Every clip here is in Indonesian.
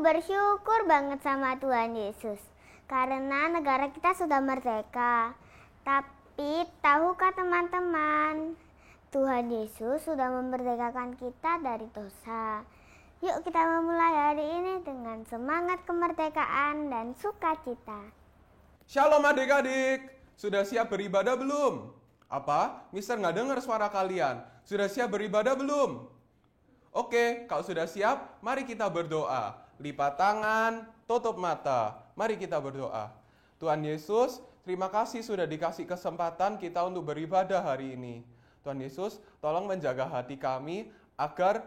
bersyukur banget sama Tuhan Yesus karena negara kita sudah merdeka. Tapi tahukah teman-teman, Tuhan Yesus sudah memerdekakan kita dari dosa. Yuk kita memulai hari ini dengan semangat kemerdekaan dan sukacita. Shalom adik-adik, sudah siap beribadah belum? Apa? Mister nggak dengar suara kalian. Sudah siap beribadah belum? Oke, kalau sudah siap, mari kita berdoa. Lipat tangan, tutup mata. Mari kita berdoa. Tuhan Yesus, terima kasih sudah dikasih kesempatan kita untuk beribadah hari ini. Tuhan Yesus, tolong menjaga hati kami agar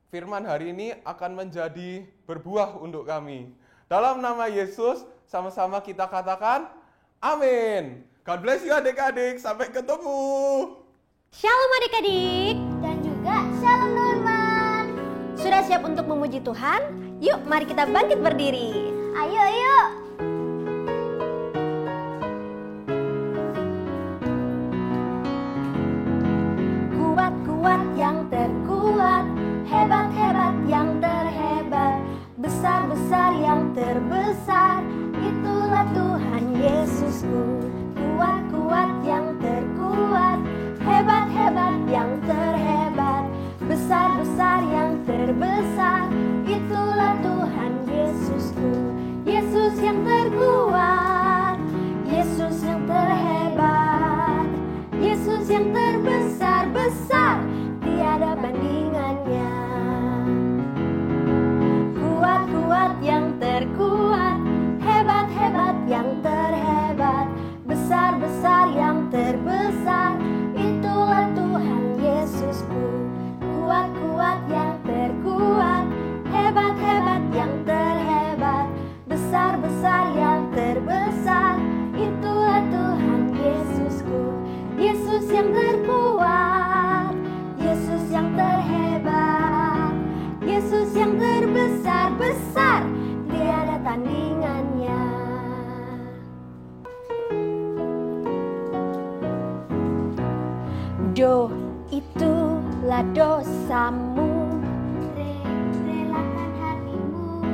firman hari ini akan menjadi berbuah untuk kami. Dalam nama Yesus, sama-sama kita katakan, amin. God bless you adik-adik, sampai ketemu. Shalom adik-adik. Dan juga shalom teman-teman. Sudah siap untuk memuji Tuhan? Yuk mari kita bangkit berdiri. Ayo. Kuat-kuat yang terkuat, hebat-hebat yang terhebat, besar-besar yang terbesar, itulah Tuhan Yesusku. Kuat-kuat yang terkuat, hebat-hebat yang terhebat, besar-besar yang terbesar, itulah Tuhan Yesusku. Yesus yang terkuat, Yesus yang terhebat, Yesus yang terbesar-besar, tiada bandingannya. Kuat-kuat yang terkuat, hebat-hebat yang terhebat, besar-besar yang terbesar, itulah Tuhan Yesusku. Kuat-kuat yang terkuat, hebat-hebat yang terhebat, besar-besar yang terbesar, itulah Tuhan Yesusku. Yesus yang terkuat, Yesus yang terhebat, Yesus yang terbesar-besar, tiada tandingannya. Do, itulah dosamu, Relakan hatimu.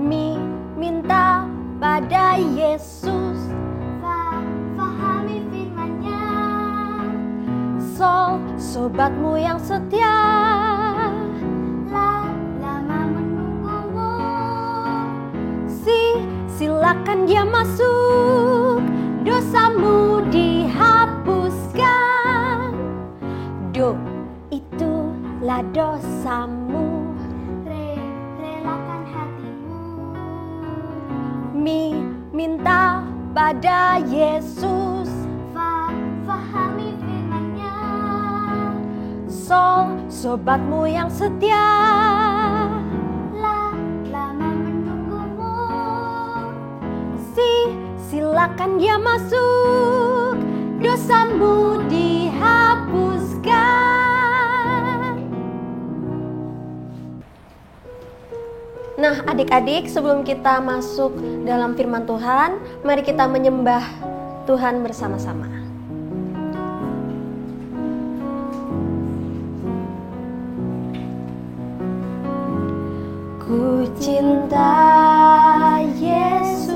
Mi, minta pada Yesus, Fahami firman-Nya. Sol, sobatmu yang setia, Lama menunggumu. Silakan dia masuk, dosamu dihapuskan. Do, itulah dosamu, Relakan hatimu. Mi, minta pada Yesus, Fahami firman-Nya. Sol, sobatmu yang setia, Lama menunggumu. Silakan dia masuk, dosamu dihapuskan. Nah adik-adik, sebelum kita masuk dalam firman Tuhan, mari kita menyembah Tuhan bersama-sama. Ku cinta Yesus,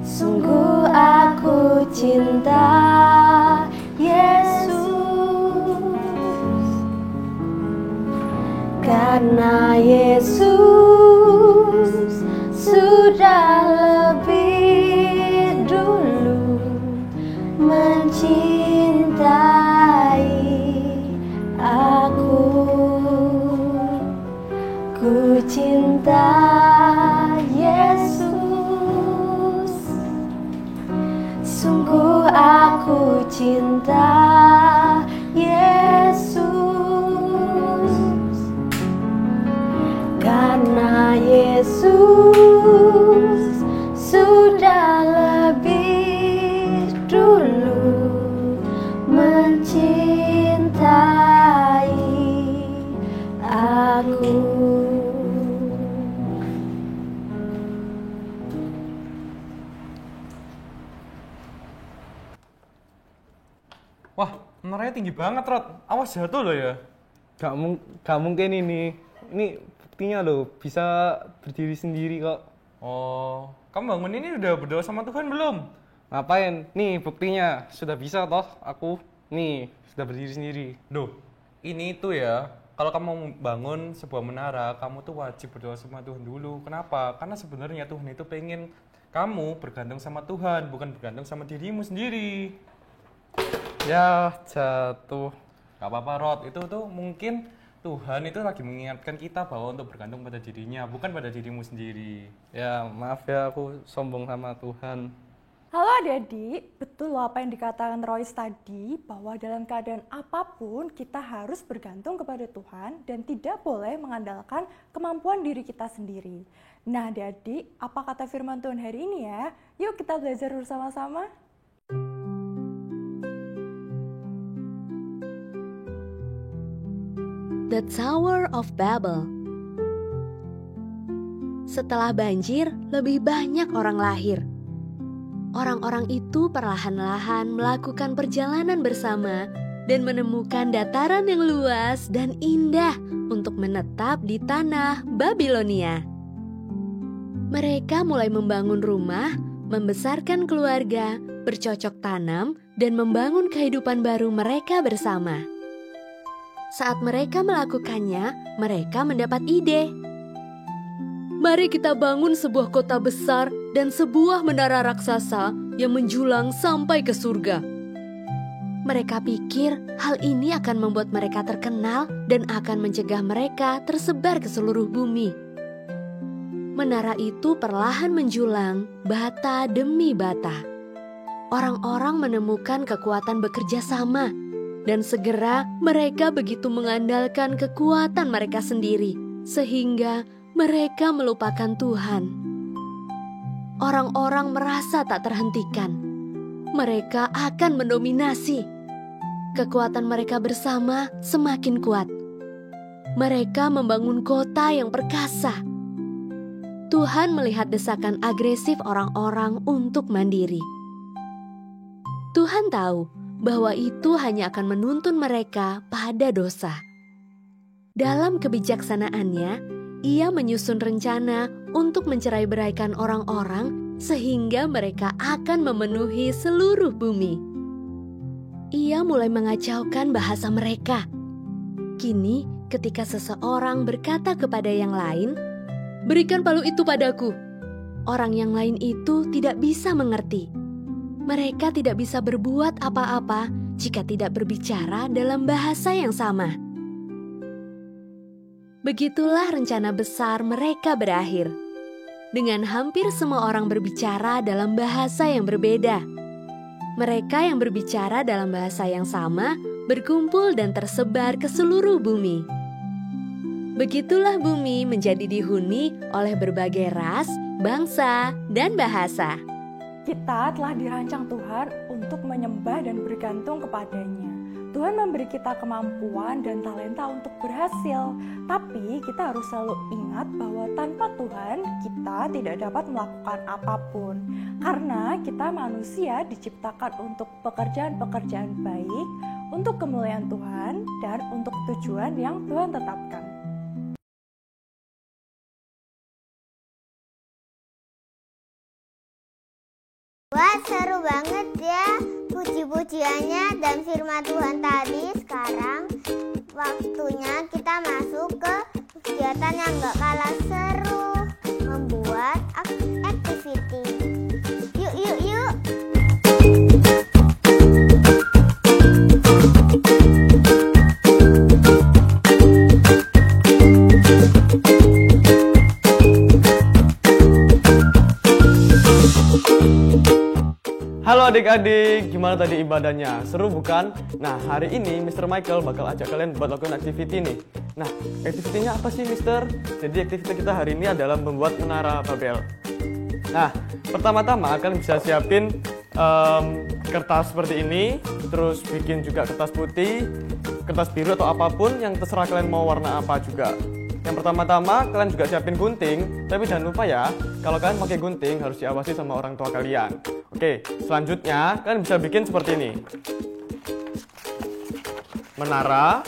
sungguh aku cinta Yesus, karena Yesus sudah lebih dulu mencintai aku. Ku cinta Yesus, sungguh aku cinta Yesus, karena Yesus sudah lebih dulu mencintai aku. Wah, menoranya tinggi banget, Rod. Awas jatuh loh ya. Gak mungkin ini. Ini buktinya loh, bisa berdiri sendiri kok. Oh, kamu bangun ini udah berdoa sama Tuhan belum? Ngapain? Nih buktinya, sudah bisa toh aku. Nih, sudah berdiri sendiri. Duh, ini tuh ya, kalau kamu mau bangun sebuah menara, kamu tuh wajib berdoa sama Tuhan dulu. Kenapa? Karena sebenarnya Tuhan itu pengen kamu bergantung sama Tuhan, bukan bergantung sama dirimu sendiri. Ya, jatuh. Gak apa-apa, Rod. Itu tuh mungkin Tuhan itu lagi mengingatkan kita bahwa untuk bergantung pada dirinya, bukan pada dirimu sendiri. Ya, maaf ya aku sombong sama Tuhan. Halo adik-adik, betul loh apa yang dikatakan Royce tadi, bahwa dalam keadaan apapun kita harus bergantung kepada Tuhan dan tidak boleh mengandalkan kemampuan diri kita sendiri. Nah adik-adik, apa kata firman Tuhan hari ini ya? Yuk kita belajar bersama-sama. The Tower of Babel. Setelah banjir, lebih banyak orang lahir. Orang-orang itu perlahan-lahan melakukan perjalanan bersama dan menemukan dataran yang luas dan indah untuk menetap di tanah Babilonia. Mereka mulai membangun rumah, membesarkan keluarga, bercocok tanam, dan membangun kehidupan baru mereka bersama. Saat mereka melakukannya, mereka mendapat ide. Mari kita bangun sebuah kota besar dan sebuah menara raksasa yang menjulang sampai ke surga. Mereka pikir hal ini akan membuat mereka terkenal dan akan mencegah mereka tersebar ke seluruh bumi. Menara itu perlahan menjulang, bata demi bata. Orang-orang menemukan kekuatan bekerja sama, dan segera mereka begitu mengandalkan kekuatan mereka sendiri, sehingga mereka melupakan Tuhan. Orang-orang merasa tak terhentikan. Mereka akan mendominasi. Kekuatan mereka bersama semakin kuat. Mereka membangun kota yang perkasa. Tuhan melihat desakan agresif orang-orang untuk mandiri. Tuhan tahu bahwa itu hanya akan menuntun mereka pada dosa. Dalam kebijaksanaannya, Ia menyusun rencana untuk mencerai-beraikan orang-orang sehingga mereka akan memenuhi seluruh bumi. Ia mulai mengacaukan bahasa mereka. Kini, ketika seseorang berkata kepada yang lain, "Berikan palu itu padaku," orang yang lain itu tidak bisa mengerti. Mereka tidak bisa berbuat apa-apa jika tidak berbicara dalam bahasa yang sama. Begitulah rencana besar mereka berakhir. Dengan hampir semua orang berbicara dalam bahasa yang berbeda. Mereka yang berbicara dalam bahasa yang sama berkumpul dan tersebar ke seluruh bumi. Begitulah bumi menjadi dihuni oleh berbagai ras, bangsa, dan bahasa. Kita telah dirancang Tuhan untuk menyembah dan bergantung kepadanya. Tuhan memberi kita kemampuan dan talenta untuk berhasil, tapi kita harus selalu ingat bahwa tanpa Tuhan kita tidak dapat melakukan apapun. Karena kita manusia diciptakan untuk pekerjaan-pekerjaan baik, untuk kemuliaan Tuhan, dan untuk tujuan yang Tuhan tetapkan. Wah, seru banget ya puji-pujiannya dan firman Tuhan tadi. Sekarang waktunya kita masuk ke kegiatan yang gak kalah seru, membuat activity. Yuk, yuk, yuk. Halo adik-adik, gimana tadi ibadahnya? Seru bukan? Nah, hari ini Mr. Michael bakal ajak kalian buat lakukan activity nih. Nah, activity-nya apa sih, Mister? Jadi activity kita hari ini adalah membuat menara Babel. Nah, pertama-tama kalian bisa siapin kertas seperti ini, terus bikin juga kertas putih, kertas biru atau apapun yang terserah kalian mau warna apa juga. Yang pertama-tama kalian juga siapin gunting, tapi jangan lupa ya, kalau kalian pakai gunting harus diawasi sama orang tua kalian. Oke, selanjutnya kalian bisa bikin seperti ini. Menara,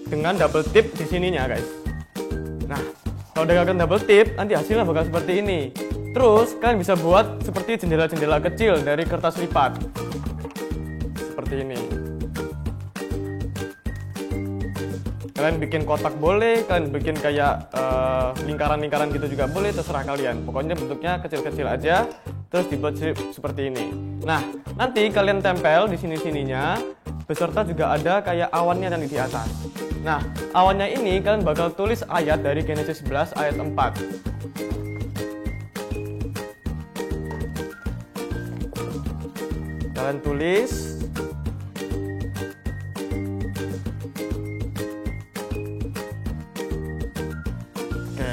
dengan double tip di sininya guys. Nah, kalau udah kalian double tip, nanti hasilnya bakal seperti ini. Terus kalian bisa buat seperti jendela-jendela kecil dari kertas lipat. Seperti ini. Kalian bikin kotak boleh, kalian bikin kayak lingkaran-lingkaran gitu juga boleh, terserah kalian. Pokoknya bentuknya kecil-kecil aja, terus dibuat seperti ini. Nah, nanti kalian tempel di sini-sininya, beserta juga ada kayak awannya nanti di atas. Nah, awannya ini kalian bakal tulis ayat dari Genesis 11 ayat 4. Kalian tulis. Oke.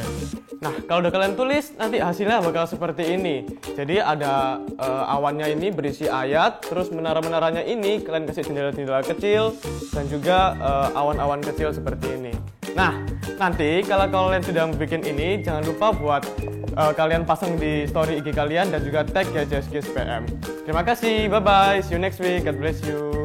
Nah, kalau udah kalian tulis, nanti hasilnya bakal seperti ini. Jadi ada awannya ini berisi ayat, terus menara-menaranya ini kalian kasih jendela-jendela kecil, dan juga awan-awan kecil seperti ini. Nah, nanti kalau kalian sudah bikin ini, jangan lupa buat kalian pasang di story IG kalian dan juga tag ya JSGSPM. Terima kasih, bye-bye, see you next week, God bless you.